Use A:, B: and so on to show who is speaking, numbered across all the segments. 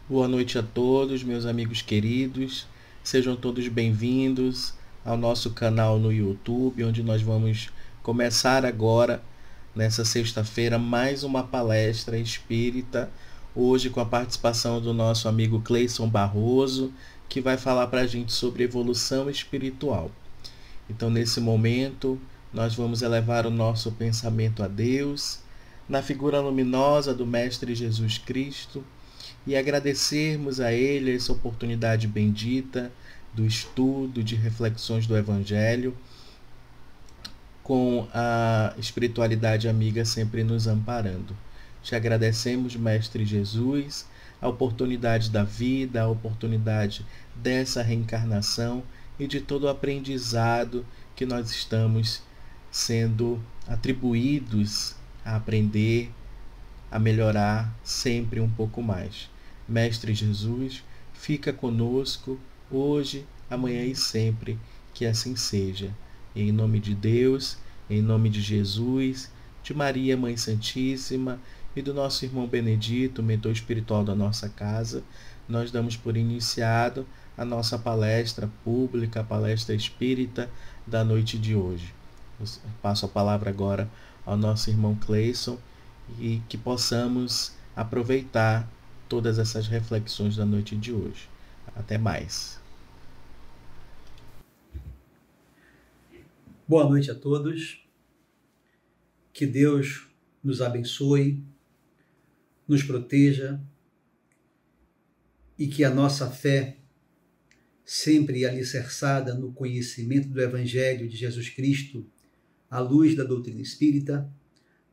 A: Boa noite a todos, meus amigos queridos. Sejam todos bem-vindos ao nosso canal no YouTube, onde nós vamos começar agora, nessa sexta-feira, mais uma palestra espírita. Hoje com a participação do nosso amigo Cleison Barroso, que vai falar para a gente sobre evolução espiritual. Então, nesse momento, nós vamos elevar o nosso pensamento a Deus, na figura luminosa do Mestre Jesus Cristo, e agradecermos a Ele essa oportunidade bendita do estudo, de reflexões do Evangelho, com a espiritualidade amiga sempre nos amparando. Te agradecemos, Mestre Jesus, a oportunidade da vida, a oportunidade dessa reencarnação e de todo o aprendizado que nós estamos sendo atribuídos a aprender, a melhorar sempre um pouco mais. Mestre Jesus, fica conosco hoje, amanhã e sempre, que assim seja. Em nome de Deus, em nome de Jesus, de Maria, Mãe Santíssima e do nosso irmão Benedito, mentor espiritual da nossa casa, nós damos por iniciado a nossa palestra pública, a palestra espírita da noite de hoje. Eu passo a palavra agora ao nosso irmão Cleison e que possamos aproveitar todas essas reflexões da noite de hoje. Até mais.
B: Boa noite a todos. Que Deus nos abençoe, nos proteja e que a nossa fé, sempre alicerçada no conhecimento do Evangelho de Jesus Cristo, à luz da doutrina espírita,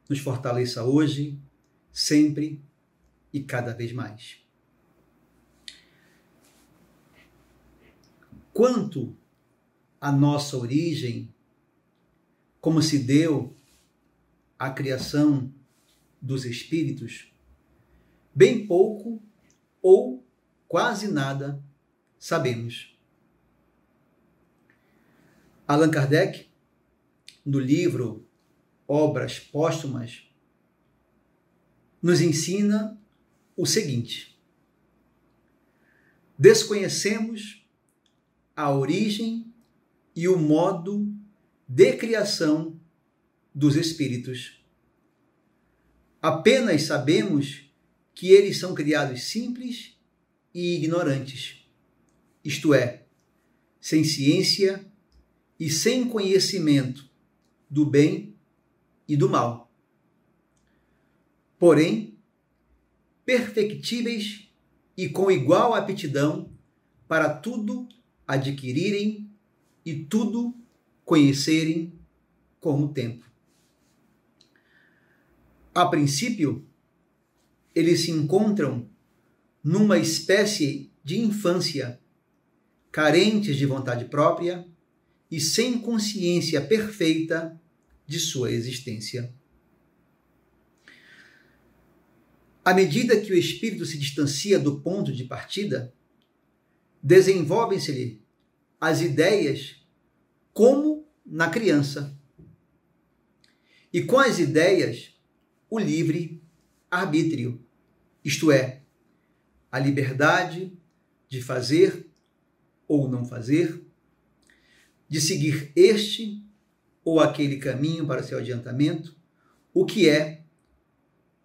B: nos fortaleça hoje, sempre e cada vez mais. Quanto à nossa origem, como se deu a criação dos espíritos, bem pouco ou quase nada sabemos. Allan Kardec, no livro Obras Póstumas, nos ensina o seguinte: desconhecemos a origem e o modo de criação dos espíritos. Apenas sabemos que eles são criados simples e ignorantes, isto é, sem ciência e sem conhecimento do bem e do mal. Porém, perfectíveis e com igual aptidão para tudo adquirirem e tudo conhecerem com o tempo. A princípio, eles se encontram numa espécie de infância, carentes de vontade própria e sem consciência perfeita de sua existência. À medida que o espírito se distancia do ponto de partida, desenvolvem-se-lhe as ideias como na criança. E com as ideias, o livre arbítrio, isto é, a liberdade de fazer ou não fazer, de seguir este ou aquele caminho para seu adiantamento, o que é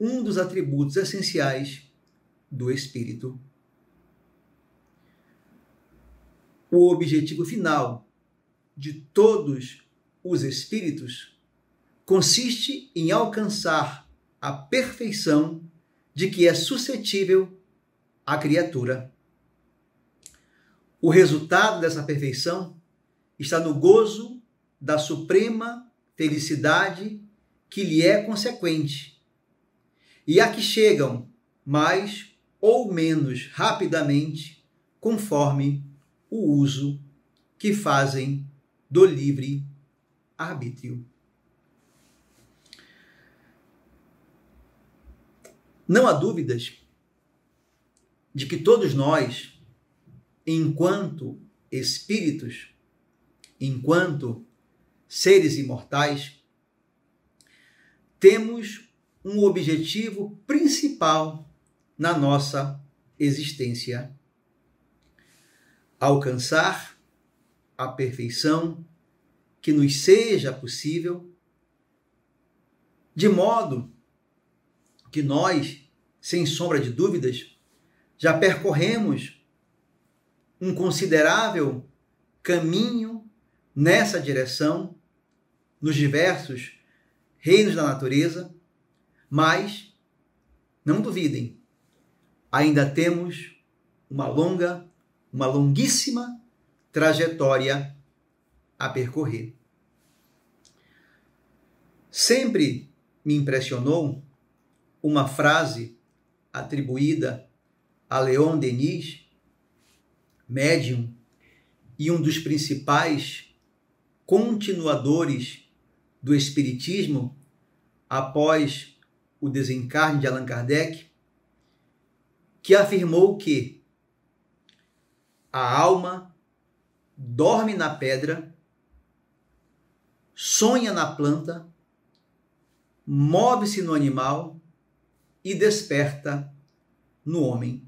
B: um dos atributos essenciais do espírito. O objetivo final de todos os espíritos consiste em alcançar a perfeição de que é suscetível a criatura. O resultado dessa perfeição está no gozo da suprema felicidade que lhe é consequente, e a que chegam mais ou menos rapidamente, conforme o uso que fazem do livre arbítrio. Não há dúvidas de que todos nós, enquanto espíritos, enquanto seres imortais, temos um objetivo principal na nossa existência. Alcançar a perfeição que nos seja possível, de modo que nós, sem sombra de dúvidas, já percorremos um considerável caminho nessa direção, nos diversos reinos da natureza, mas, não duvidem, ainda temos uma longuíssima trajetória a percorrer. Sempre me impressionou uma frase atribuída a Leon Denis, médium e um dos principais continuadores do Espiritismo após o desencarne de Allan Kardec, que afirmou que a alma dorme na pedra, sonha na planta, move-se no animal e desperta no homem.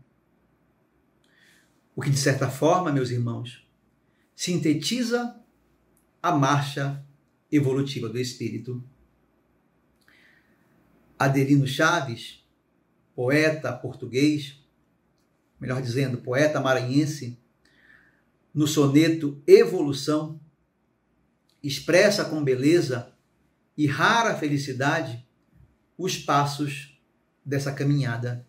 B: O que, de certa forma, meus irmãos, sintetiza a marcha evolutiva do espírito. Adelino Chaves, poeta português, melhor dizendo, poeta maranhense, no soneto Evolução, expressa com beleza e rara felicidade os passos dessa caminhada.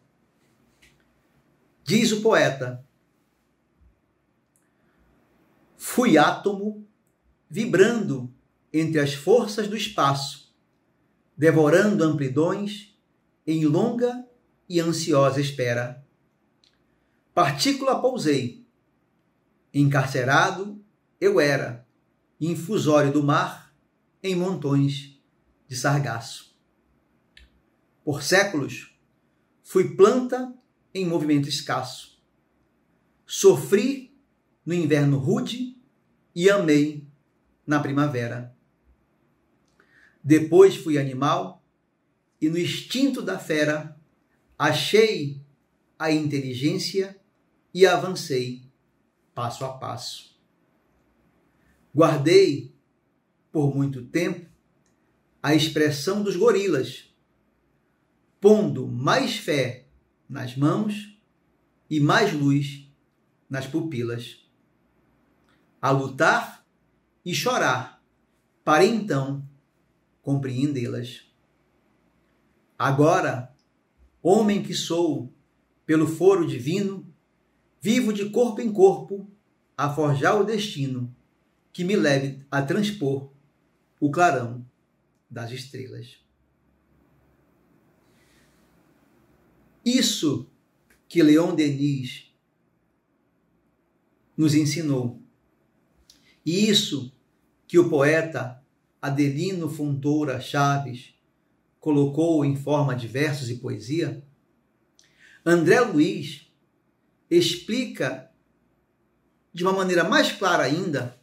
B: Diz o poeta: fui átomo vibrando entre as forças do espaço, devorando amplidões em longa e ansiosa espera. Partícula pousei, encarcerado eu era, infusório do mar em montões de sargaço. Por séculos fui planta em movimento escasso. Sofri no inverno rude e amei na primavera. Depois fui animal e no instinto da fera achei a inteligência e avancei passo a passo. Guardei por muito tempo a expressão dos gorilas, pondo mais fé nas mãos e mais luz nas pupilas. A lutar e chorar, para então compreendê-las. Agora, homem que sou, pelo foro divino, vivo de corpo em corpo, a forjar o destino que me leve a transpor o clarão das estrelas. Isso que Leon Denis nos ensinou, e isso que o poeta Adelino Fontoura Chaves colocou em forma de versos e poesia, André Luiz explica de uma maneira mais clara ainda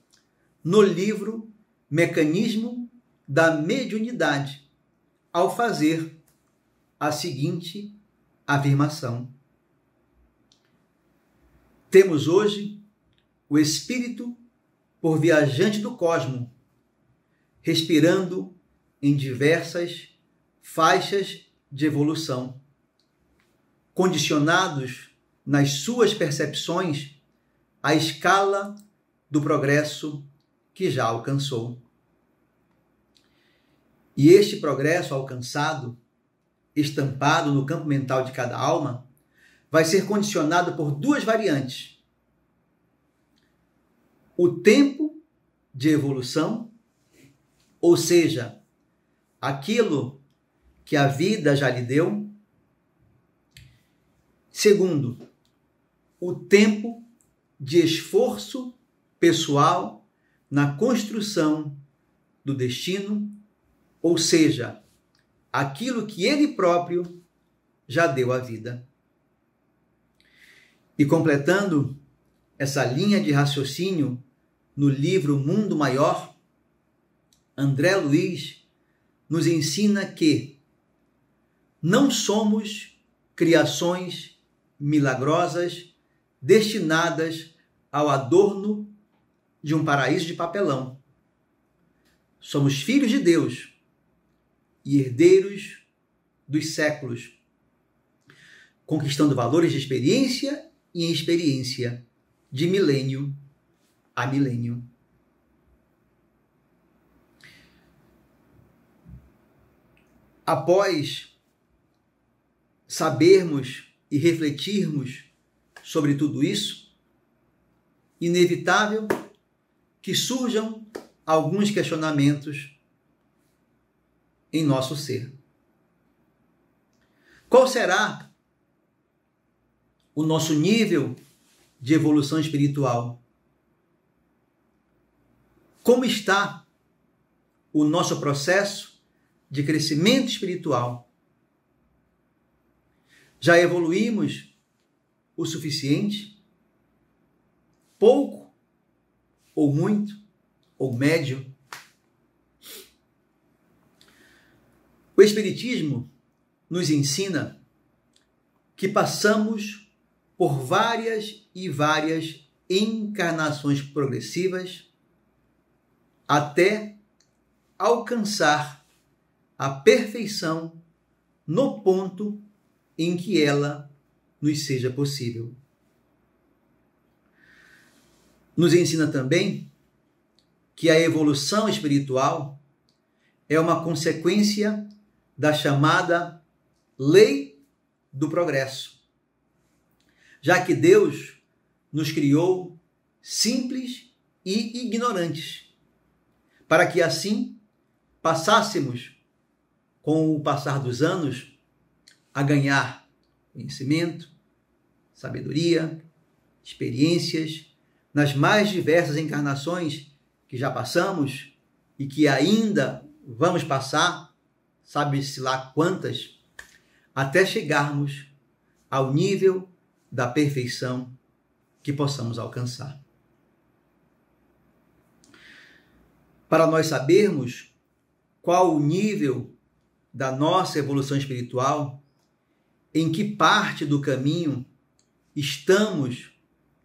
B: no livro Mecanismo da Mediunidade, ao fazer a seguinte afirmação: temos hoje o espírito por viajante do cosmo, respirando em diversas faixas de evolução, condicionados nas suas percepções à escala do progresso que já alcançou. E este progresso alcançado, estampado no campo mental de cada alma, vai ser condicionado por duas variantes: o tempo de evolução, ou seja, aquilo que a vida já lhe deu. Segundo, o tempo de esforço pessoal na construção do destino, ou seja, aquilo que ele próprio já deu à vida. E completando essa linha de raciocínio no livro Mundo Maior, André Luiz nos ensina que não somos criações milagrosas destinadas ao adorno de um paraíso de papelão. Somos filhos de Deus e herdeiros dos séculos, conquistando valores de experiência em experiência, de milênio a milênio. Após sabermos e refletirmos sobre tudo isso, inevitável que surjam alguns questionamentos em nosso ser. Qual será o nosso nível de evolução espiritual? Como está o nosso processo de crescimento espiritual? Já evoluímos o suficiente? Pouco? Ou muito? Ou médio? O Espiritismo nos ensina que passamos por várias e várias encarnações progressivas até alcançar a perfeição no ponto em que ela nos seja possível. Nos ensina também que a evolução espiritual é uma consequência da chamada lei do progresso, já que Deus nos criou simples e ignorantes, para que assim passássemos, com o passar dos anos, a ganhar conhecimento, sabedoria, experiências nas mais diversas encarnações que já passamos e que ainda vamos passar, sabe-se lá quantas, até chegarmos ao nível da perfeição que possamos alcançar. Para nós sabermos qual o nível da nossa evolução espiritual, em que parte do caminho estamos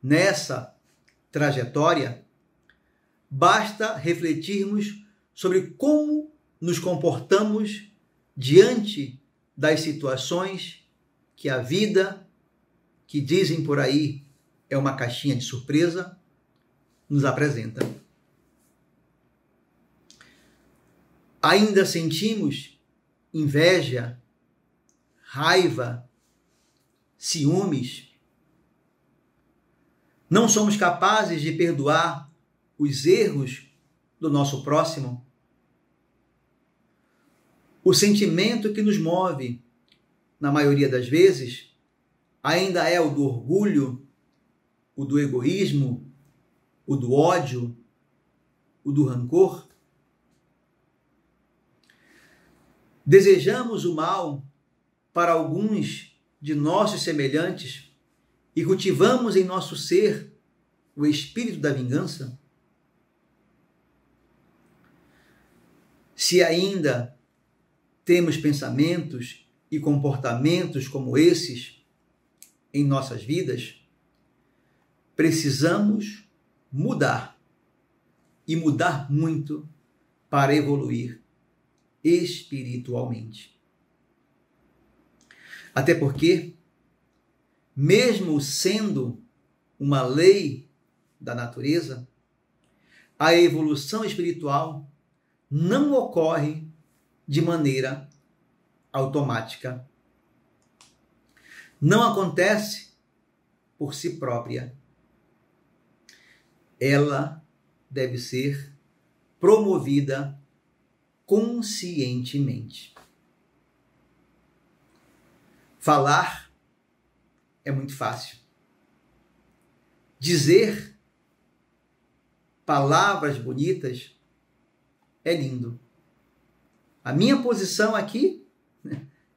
B: nessa trajetória, basta refletirmos sobre como nos comportamos diante das situações que a vida, que dizem por aí é uma caixinha de surpresa, nos apresenta. Ainda sentimos inveja, raiva, ciúmes? Não somos capazes de perdoar os erros do nosso próximo? O sentimento que nos move, na maioria das vezes, ainda é o do orgulho, o do egoísmo, o do ódio, o do rancor? Desejamos o mal para alguns de nossos semelhantes e cultivamos em nosso ser o espírito da vingança? Se ainda temos pensamentos e comportamentos como esses em nossas vidas, precisamos mudar, e mudar muito para evoluir espiritualmente. Até porque, mesmo sendo uma lei da natureza, a evolução espiritual não ocorre de maneira automática. Não acontece por si própria. Ela deve ser promovida conscientemente. Falar é muito fácil. Dizer palavras bonitas é lindo. A minha posição aqui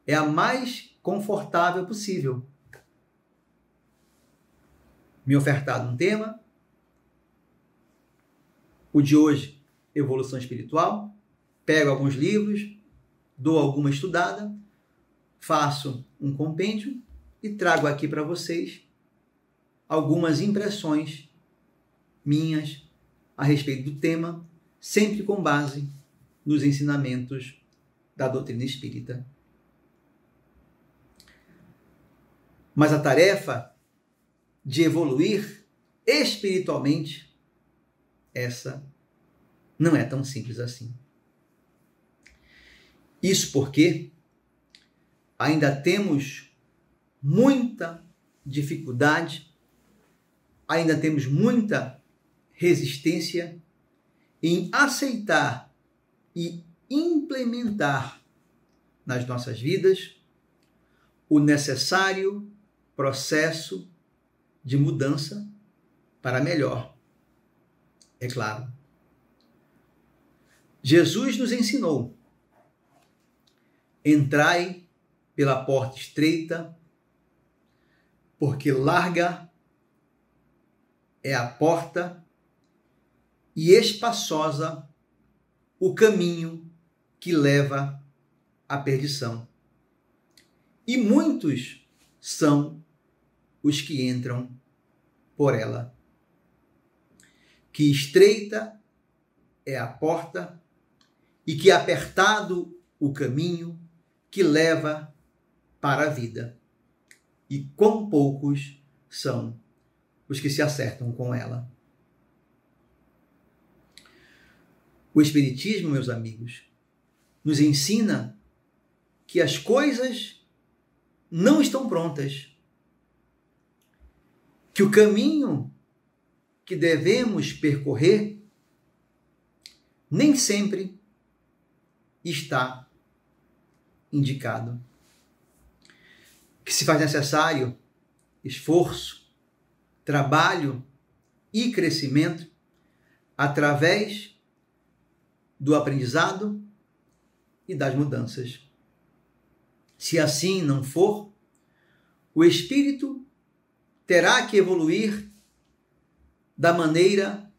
B: é a mais confortável possível. Me ofertado um tema, o de hoje, evolução espiritual, pego alguns livros, dou alguma estudada, faço um compêndio e trago aqui para vocês algumas impressões minhas a respeito do tema, sempre com base nos ensinamentos da doutrina espírita. Mas a tarefa de evoluir espiritualmente, essa não é tão simples assim. Isso porque ainda temos muita dificuldade, ainda temos muita resistência em aceitar e implementar nas nossas vidas o necessário processo de mudança para melhor. É claro. Jesus nos ensinou: entrai pela porta estreita, porque larga é a porta e espaçosa o caminho que leva à perdição. E muitos são os que entram por ela. Que estreita é a porta e que apertado o caminho que leva para a vida. E quão poucos são os que se acertam com ela. O Espiritismo, meus amigos, nos ensina que as coisas não estão prontas, que o caminho que devemos percorrer nem sempre está indicado, que se faz necessário esforço, trabalho e crescimento através do aprendizado e das mudanças. Se assim não for, o espírito terá que evoluir da maneira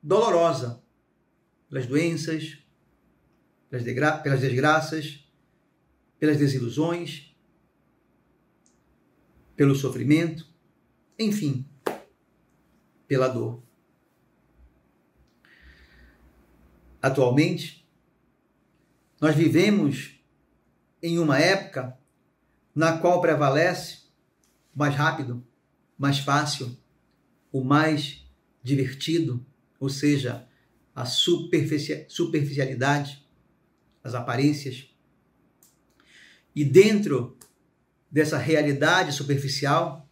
B: dolorosa, pelas doenças, pelas desgraças, pelas desilusões, pelo sofrimento, enfim, pela dor. Atualmente, nós vivemos em uma época na qual prevalece o mais rápido, mais fácil, o mais divertido, ou seja, a superficialidade, as aparências. E dentro dessa realidade superficial,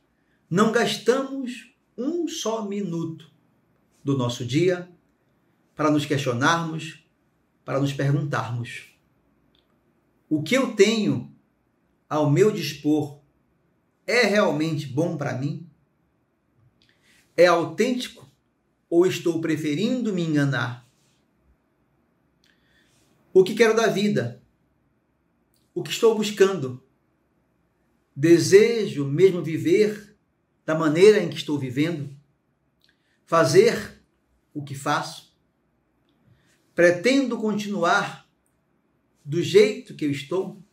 B: não gastamos um só minuto do nosso dia para nos questionarmos, para nos perguntarmos: o que eu tenho ao meu dispor é realmente bom para mim? É autêntico ou estou preferindo me enganar? O que quero da vida? O que estou buscando? Desejo mesmo viver da maneira em que estou vivendo? Fazer o que faço? Pretendo continuar do jeito que eu estou?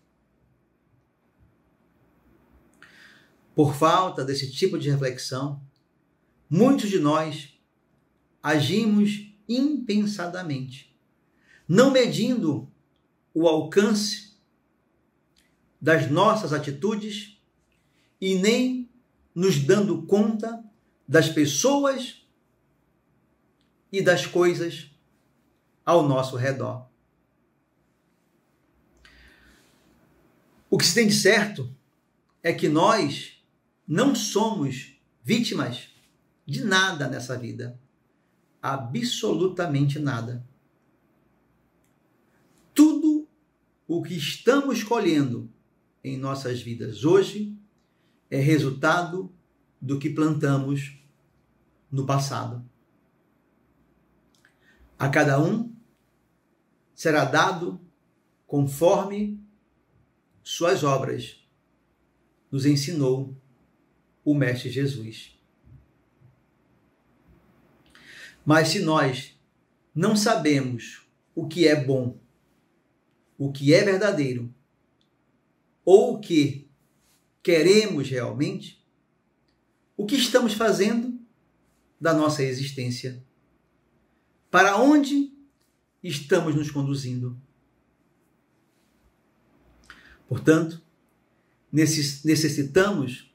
B: Por falta desse tipo de reflexão, muitos de nós agimos impensadamente, não medindo o alcance das nossas atitudes e nem nos dando conta das pessoas e das coisas ao nosso redor. O que se tem de certo é que nós não somos vítimas de nada nessa vida. Absolutamente nada. Tudo o que estamos colhendo em nossas vidas hoje é resultado do que plantamos no passado. A cada um será dado conforme suas obras, nos ensinou o Mestre Jesus. Mas se nós não sabemos o que é bom, o que é verdadeiro, ou o que queremos realmente? O que estamos fazendo da nossa existência? Para onde estamos nos conduzindo? Portanto, necessitamos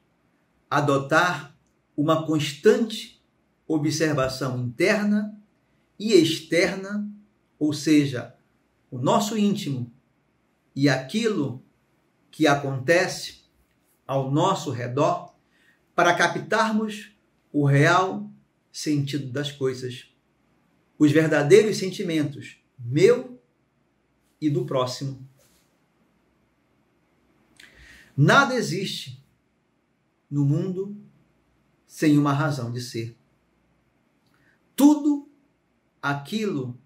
B: adotar uma constante observação interna e externa, ou seja, o nosso íntimo e aquilo que acontece ao nosso redor, para captarmos o real sentido das coisas, os verdadeiros sentimentos, meu e do próximo. Nada existe no mundo sem uma razão de ser. Tudo aquilo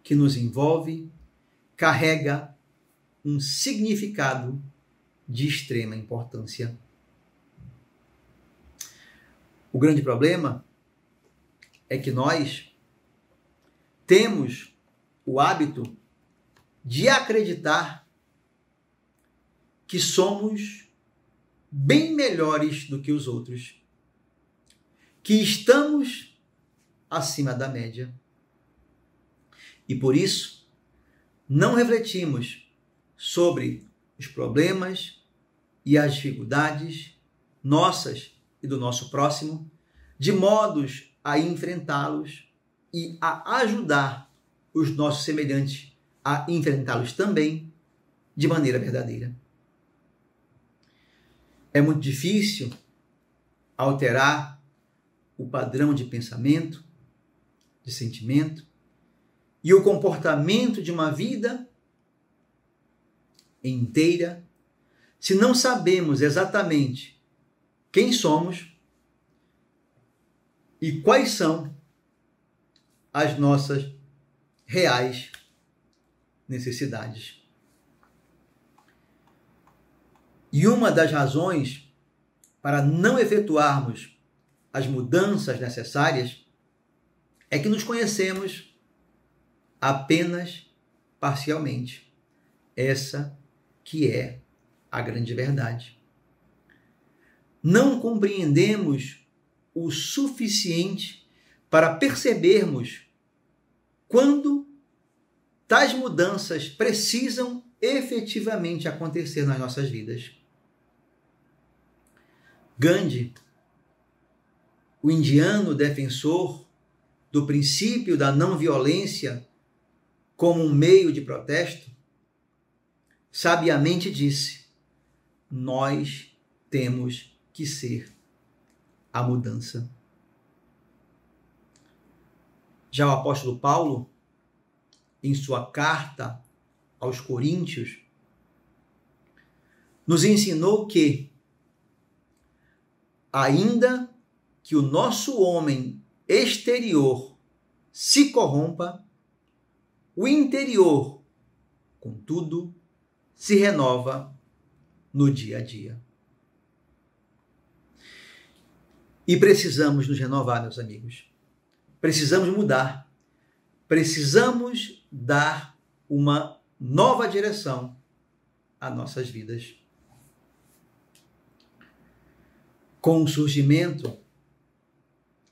B: que nos envolve carrega um significado de extrema importância. O grande problema é que nós temos o hábito de acreditar que somos bem melhores do que os outros, que estamos acima da média. E por isso, não refletimos sobre os problemas e as dificuldades nossas e do nosso próximo, de modos a enfrentá-los e a ajudar os nossos semelhantes a enfrentá-los também de maneira verdadeira. É muito difícil alterar o padrão de pensamento, de sentimento e o comportamento de uma vida inteira se não sabemos exatamente quem somos e quais são as nossas reais necessidades. E uma das razões para não efetuarmos as mudanças necessárias é que nos conhecemos apenas parcialmente. Essa que é a grande verdade. Não compreendemos o suficiente para percebermos quando tais mudanças precisam efetivamente acontecer nas nossas vidas. Gandhi, o indiano defensor do princípio da não violência como um meio de protesto, sabiamente disse: nós temos que ser a mudança. Já o apóstolo Paulo, em sua carta aos Coríntios, nos ensinou que, ainda que o nosso homem exterior se corrompa, o interior, contudo, se renova no dia a dia. E precisamos nos renovar, meus amigos. Precisamos mudar. Precisamos dar uma nova direção às nossas vidas. Com o surgimento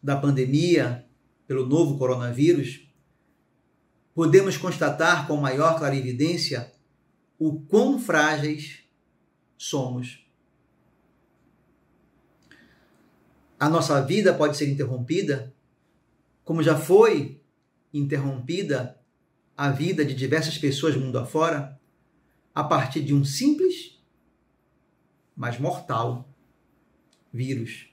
B: da pandemia pelo novo coronavírus, podemos constatar com maior clarividência o quão frágeis somos. A nossa vida pode ser interrompida, como já foi interrompida a vida de diversas pessoas mundo afora, a partir de um simples, mas mortal vírus,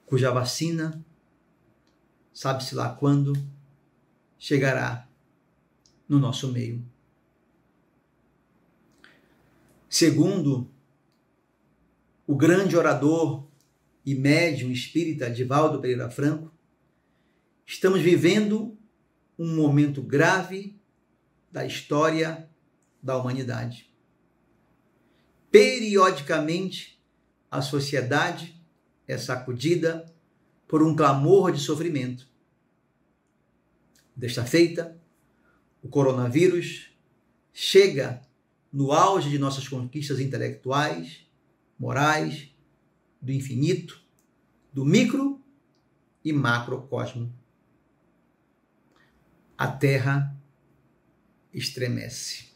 B: cuja vacina, sabe-se lá quando, chegará no nosso meio. Segundo o grande orador e médium espírita Divaldo Pereira Franco, estamos vivendo um momento grave da história da humanidade. Periodicamente, a sociedade é sacudida por um clamor de sofrimento. Desta feita, o coronavírus chega no auge de nossas conquistas intelectuais, morais, do infinito, do micro e macrocosmo. A Terra estremece.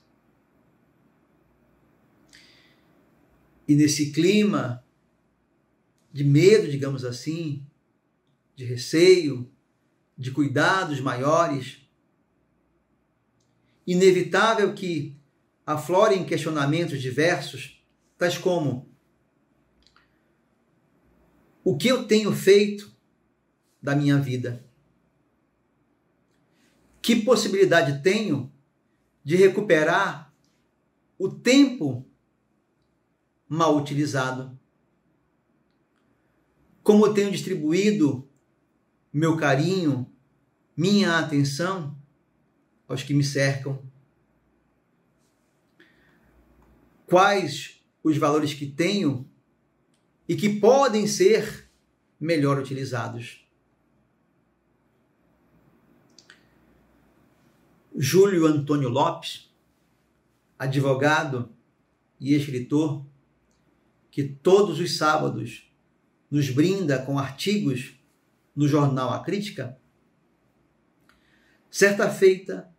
B: E nesse clima de medo, digamos assim, de receio, de cuidados maiores, inevitável que aflorem questionamentos diversos, tais como: o que eu tenho feito da minha vida? Que possibilidade tenho de recuperar o tempo mal utilizado? Como eu tenho distribuído meu carinho, minha atenção aos que me cercam? Quais os valores que tenho e que podem ser melhor utilizados? Júlio Antônio Lopes, advogado e escritor, que todos os sábados nos brinda com artigos no jornal A Crítica, certa feita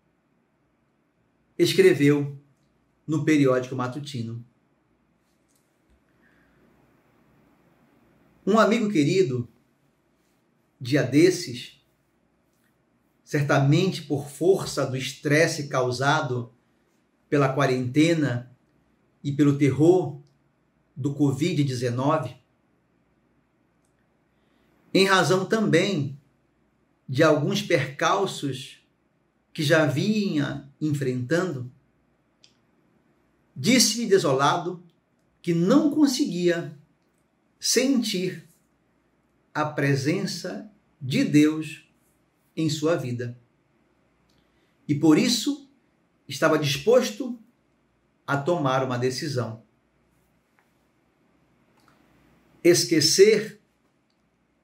B: escreveu no periódico matutino: um amigo querido, dia desses, certamente por força do estresse causado pela quarentena e pelo terror do Covid-19, em razão também de alguns percalços que já vinha enfrentando, disse-me desolado que não conseguia sentir a presença de Deus em sua vida. E por isso estava disposto a tomar uma decisão: esquecer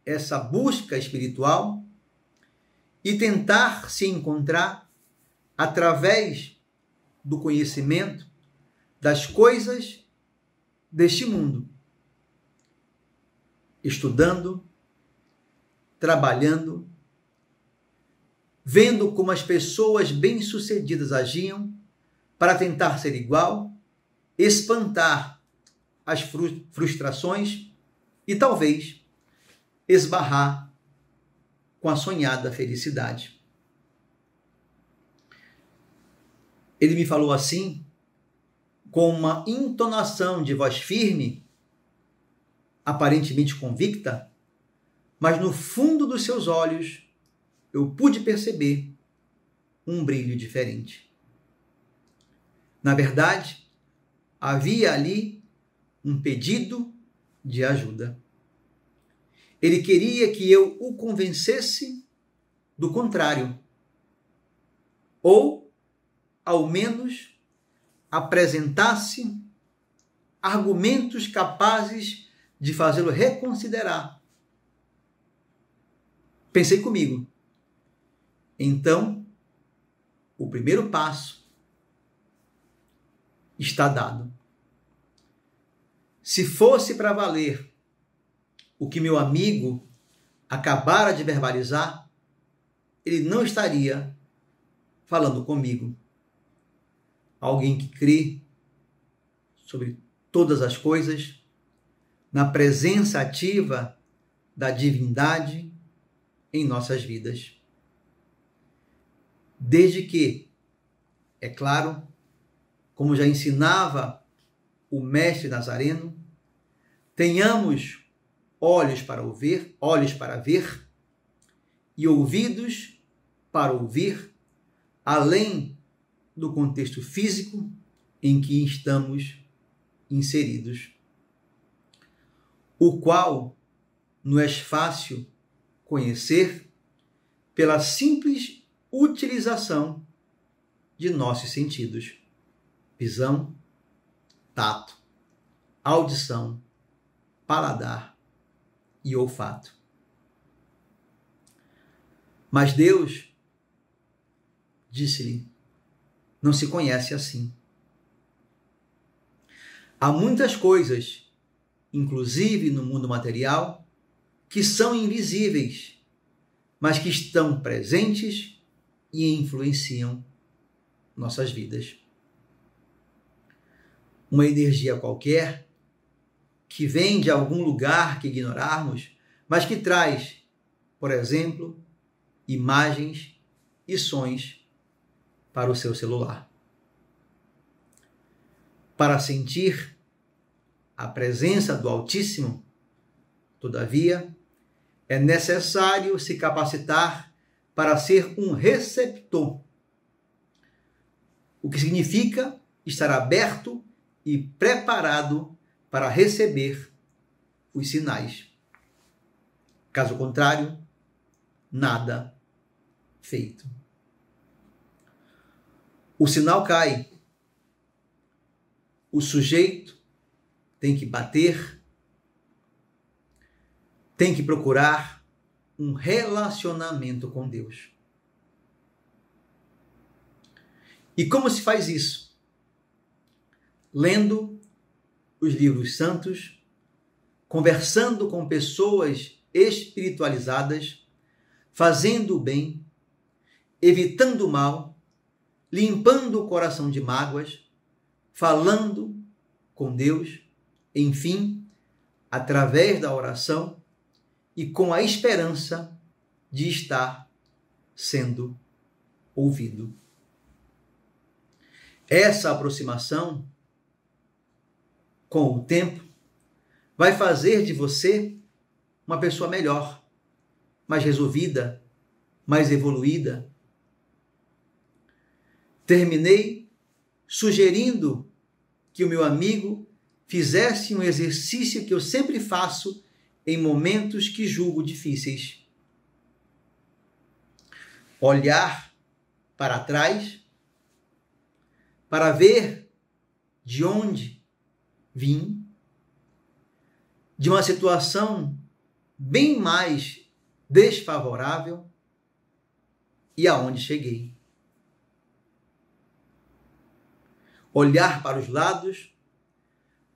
B: essa busca espiritual e tentar se encontrar através do conhecimento das coisas deste mundo, estudando, trabalhando, vendo como as pessoas bem-sucedidas agiam para tentar ser igual, espantar as frustrações e talvez esbarrar com a sonhada felicidade. Ele me falou assim, com uma entonação de voz firme, aparentemente convicta, mas no fundo dos seus olhos eu pude perceber um brilho diferente. Na verdade, havia ali um pedido de ajuda. Ele queria que eu o convencesse do contrário, ou, ao menos, apresentasse argumentos capazes de fazê-lo reconsiderar. Pensei comigo. Então, o primeiro passo está dado. Se fosse para valer o que meu amigo acabara de verbalizar, ele não estaria falando comigo. Alguém que crê sobre todas as coisas, na presença ativa da divindade em nossas vidas. Desde que, é claro, como já ensinava o mestre Nazareno, tenhamos olhos para ver e ouvidos para ouvir, além do contexto físico em que estamos inseridos, o qual não é fácil conhecer pela simples utilização de nossos sentidos: visão, tato, audição, paladar e olfato. Mas Deus, disse-lhe, não se conhece assim. Há muitas coisas, inclusive no mundo material, que são invisíveis, mas que estão presentes e influenciam nossas vidas. Uma energia qualquer que vem de algum lugar que ignorarmos, mas que traz, por exemplo, imagens e sons para o seu celular. Para sentir a presença do Altíssimo, todavia, é necessário se capacitar para ser um receptor, o que significa estar aberto e preparado para receber os sinais. Caso contrário, nada feito. O sinal cai. O sujeito tem que bater, tem que procurar um relacionamento com Deus. E como se faz isso? Lendo os livros santos, conversando com pessoas espiritualizadas, fazendo o bem, evitando o mal, limpando o coração de mágoas, falando com Deus, enfim, através da oração e com a esperança de estar sendo ouvido. Essa aproximação, com o tempo, vai fazer de você uma pessoa melhor, mais resolvida, mais evoluída. Terminei sugerindo que o meu amigo fizesse um exercício que eu sempre faço em momentos que julgo difíceis. Olhar para trás para ver de onde vim, de uma situação bem mais desfavorável e aonde cheguei. Olhar para os lados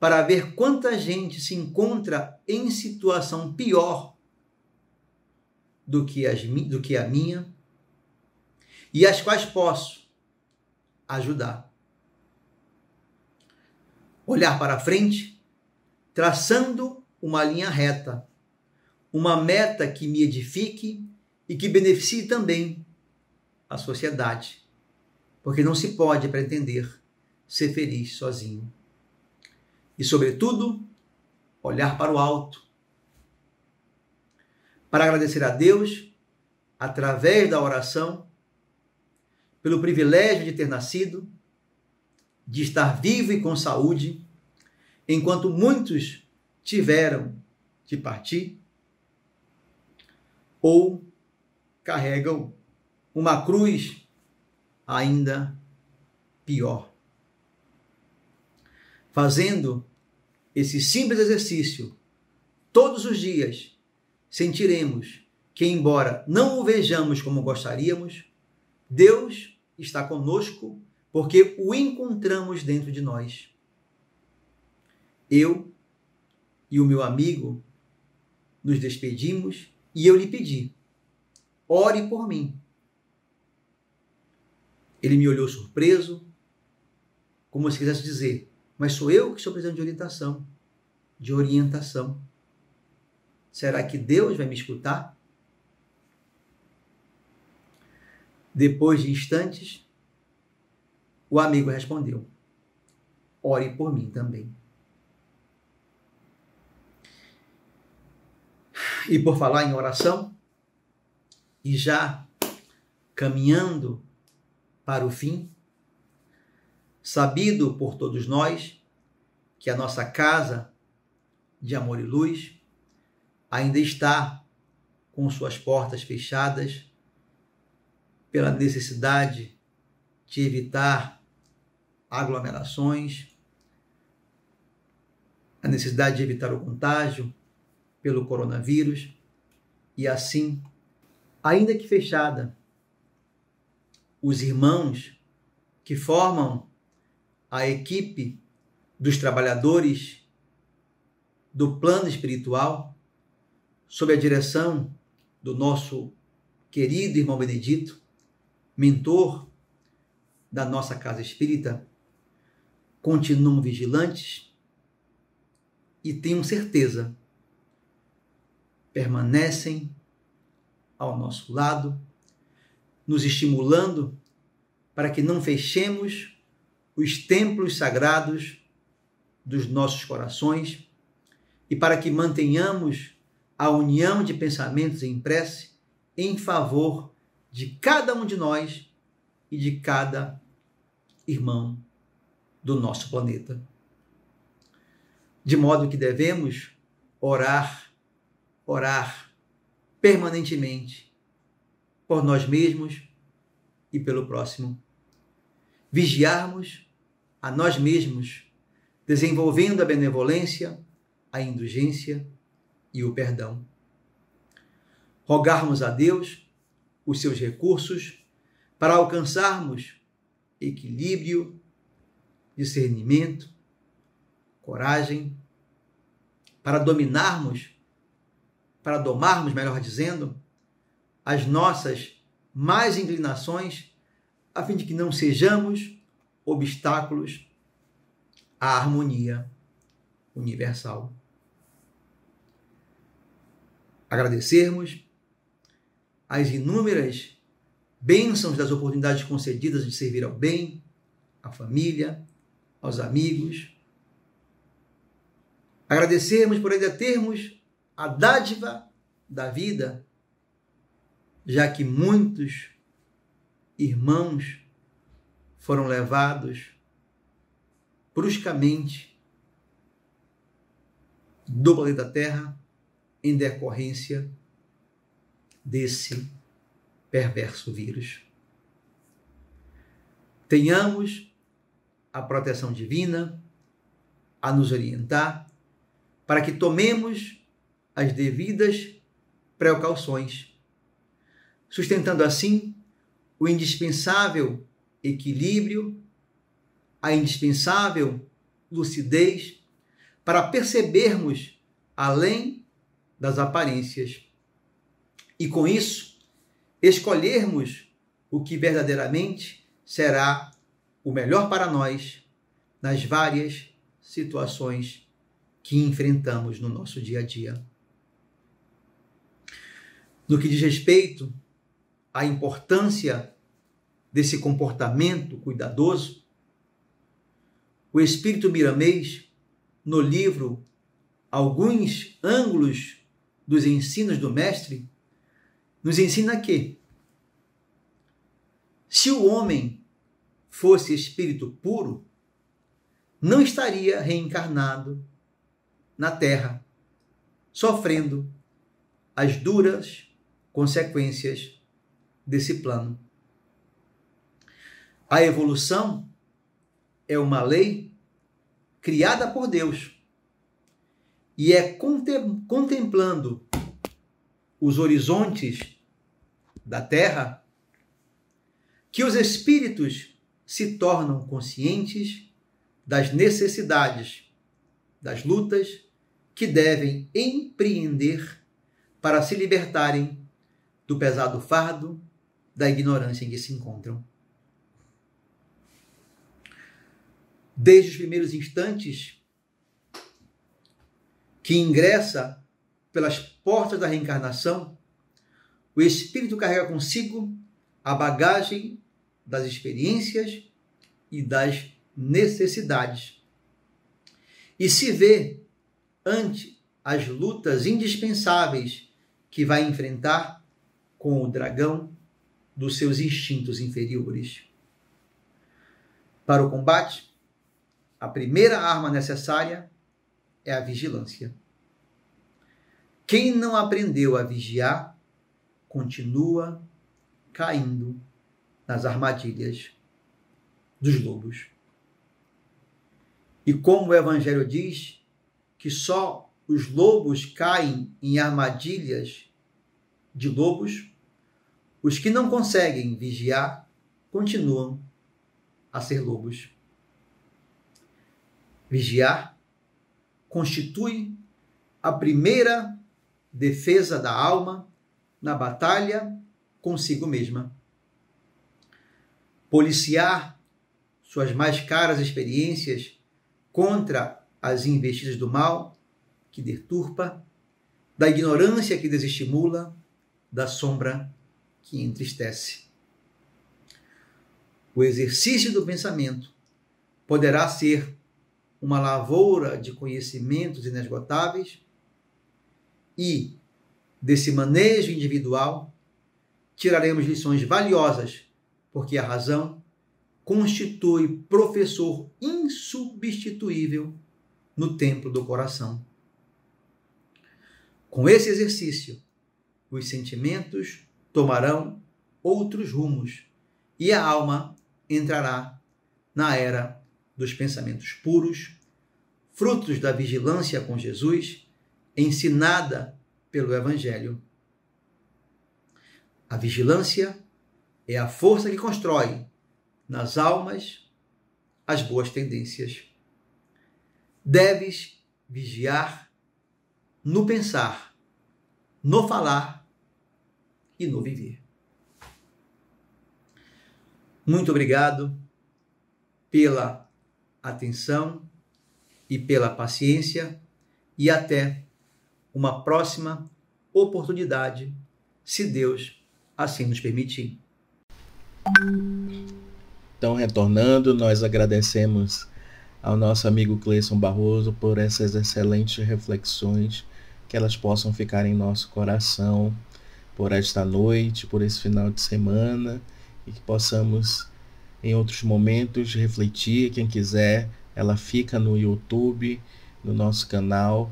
B: para ver quanta gente se encontra em situação pior do que a minha e as quais posso ajudar. Olhar para frente, traçando uma linha reta, uma meta que me edifique e que beneficie também a sociedade, porque não se pode pretender ser feliz sozinho. E, sobretudo, olhar para o alto, para agradecer a Deus, através da oração, pelo privilégio de ter nascido, de estar vivo e com saúde, enquanto muitos tiveram de partir, ou carregam uma cruz ainda pior. Fazendo esse simples exercício todos os dias, sentiremos que, embora não o vejamos como gostaríamos, Deus está conosco porque o encontramos dentro de nós. Eu e o meu amigo nos despedimos e eu lhe pedi, ore por mim. Ele me olhou surpreso, como se quisesse dizer, mas sou eu que estou precisando de orientação. Será que Deus vai me escutar? Depois de instantes, o amigo respondeu, ore por mim também. E por falar em oração, e já caminhando para o fim, sabido por todos nós que a nossa casa de amor e luz ainda está com suas portas fechadas pela necessidade de evitar aglomerações, a necessidade de evitar o contágio pelo coronavírus, e assim, ainda que fechada, os irmãos que formam a equipe dos trabalhadores do plano espiritual, sob a direção do nosso querido irmão Benedito, mentor da nossa casa espírita, continuam vigilantes e tenham certeza, permanecem ao nosso lado, nos estimulando para que não fechemos os templos sagrados dos nossos corações e para que mantenhamos a união de pensamentos em prece em favor de cada um de nós e de cada irmão do nosso planeta. De modo que devemos orar permanentemente por nós mesmos e pelo próximo. Vigiarmos a nós mesmos, desenvolvendo a benevolência, a indulgência e o perdão. Rogarmos a Deus os seus recursos para alcançarmos equilíbrio, discernimento, coragem, para domarmos, melhor dizendo, as nossas más inclinações, a fim de que não sejamos obstáculos à harmonia universal. Agradecermos as inúmeras bênçãos das oportunidades concedidas de servir ao bem, à família, aos amigos. Agradecermos por ainda termos a dádiva da vida, já que muitos irmãos foram levados bruscamente do planeta Terra em decorrência desse perverso vírus. Tenhamos a proteção divina a nos orientar para que tomemos as devidas precauções, sustentando assim o indispensável equilíbrio, a indispensável lucidez para percebermos além das aparências e, com isso, escolhermos o que verdadeiramente será o melhor para nós nas várias situações que enfrentamos no nosso dia a dia. No que diz respeito à importância desse comportamento cuidadoso, o Espírito Miramês, no livro Alguns Ângulos dos Ensinos do Mestre, nos ensina que, se o homem fosse espírito puro, não estaria reencarnado na Terra, sofrendo as duras consequências desse plano. A evolução é uma lei criada por Deus e é contemplando os horizontes da Terra que os espíritos se tornam conscientes das necessidades, das lutas que devem empreender para se libertarem do pesado fardo da ignorância em que se encontram. Desde os primeiros instantes que ingressa pelas portas da reencarnação, o espírito carrega consigo a bagagem das experiências e das necessidades e se vê ante as lutas indispensáveis que vai enfrentar com o dragão dos seus instintos inferiores. Para o combate, a primeira arma necessária é a vigilância. Quem não aprendeu a vigiar, continua caindo nas armadilhas dos lobos. E como o Evangelho diz que só os lobos caem em armadilhas de lobos, os que não conseguem vigiar continuam a ser lobos. Vigiar constitui a primeira defesa da alma na batalha consigo mesma. Policiar suas mais caras experiências contra as investidas do mal que deturpa, da ignorância que desestimula, da sombra que entristece. O exercício do pensamento poderá ser uma lavoura de conhecimentos inesgotáveis e, desse manejo individual, tiraremos lições valiosas, porque a razão constitui professor insubstituível no templo do coração. Com esse exercício, os sentimentos tomarão outros rumos e a alma entrará na era dos pensamentos puros, frutos da vigilância com Jesus, ensinada pelo Evangelho. A vigilância é a força que constrói nas almas as boas tendências. Deves vigiar no pensar, no falar e no viver. Muito obrigado pela atenção e pela paciência e até uma próxima oportunidade, se Deus assim nos permitir.
A: Então, retornando, nós agradecemos ao nosso amigo Cleison Barroso por essas excelentes reflexões, que elas possam ficar em nosso coração por esta noite, por esse final de semana, e que possamos em outros momentos refletir. Quem quiser, ela fica no YouTube, no nosso canal,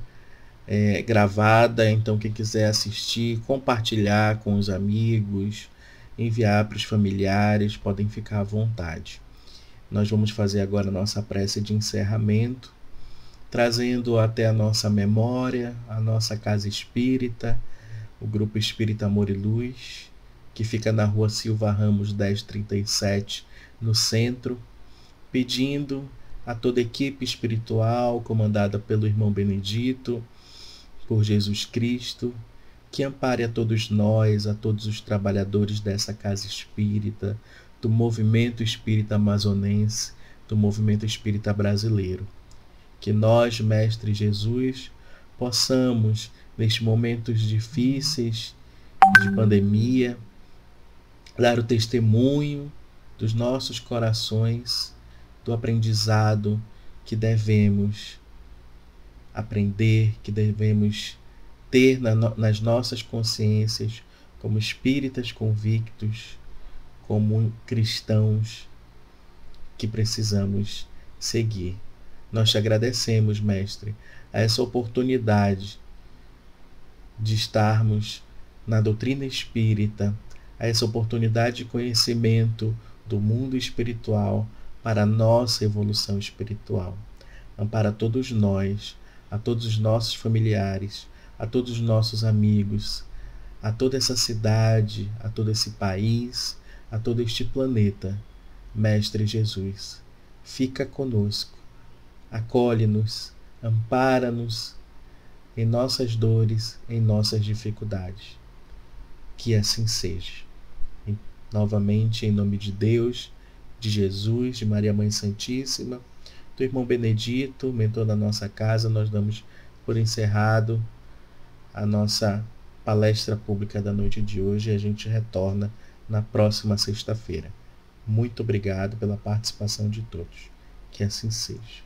A: gravada. Então quem quiser assistir, compartilhar com os amigos, enviar para os familiares, podem ficar à vontade. Nós vamos fazer agora a nossa prece de encerramento, trazendo até a nossa memória a nossa casa espírita, o Grupo Espírita Amor e Luz, que fica na Rua Silva Ramos 1037, no centro, pedindo a toda a equipe espiritual comandada pelo irmão Benedito, por Jesus Cristo, que ampare a todos nós, a todos os trabalhadores dessa casa espírita, do movimento espírita amazonense, do movimento espírita brasileiro. Que nós, Mestre Jesus, possamos, nestes momentos difíceis de pandemia, dar o testemunho dos nossos corações, do aprendizado que devemos aprender, que devemos ter nas nossas consciências como espíritas convictos, como cristãos que precisamos seguir. Nós te agradecemos, Mestre, a essa oportunidade de estarmos na doutrina espírita, a essa oportunidade de conhecimento do mundo espiritual para a nossa evolução espiritual. Ampara todos nós, a todos os nossos familiares, a todos os nossos amigos, a toda essa cidade, a todo esse país, a todo este planeta. Mestre Jesus, fica conosco, acolhe-nos, ampara-nos em nossas dores, em nossas dificuldades. Que assim seja. Novamente, em nome de Deus, de Jesus, de Maria Mãe Santíssima, do irmão Benedito, mentor da nossa casa, nós damos por encerrado a nossa palestra pública da noite de hoje e a gente retorna na próxima sexta-feira. Muito obrigado pela participação de todos. Que assim seja.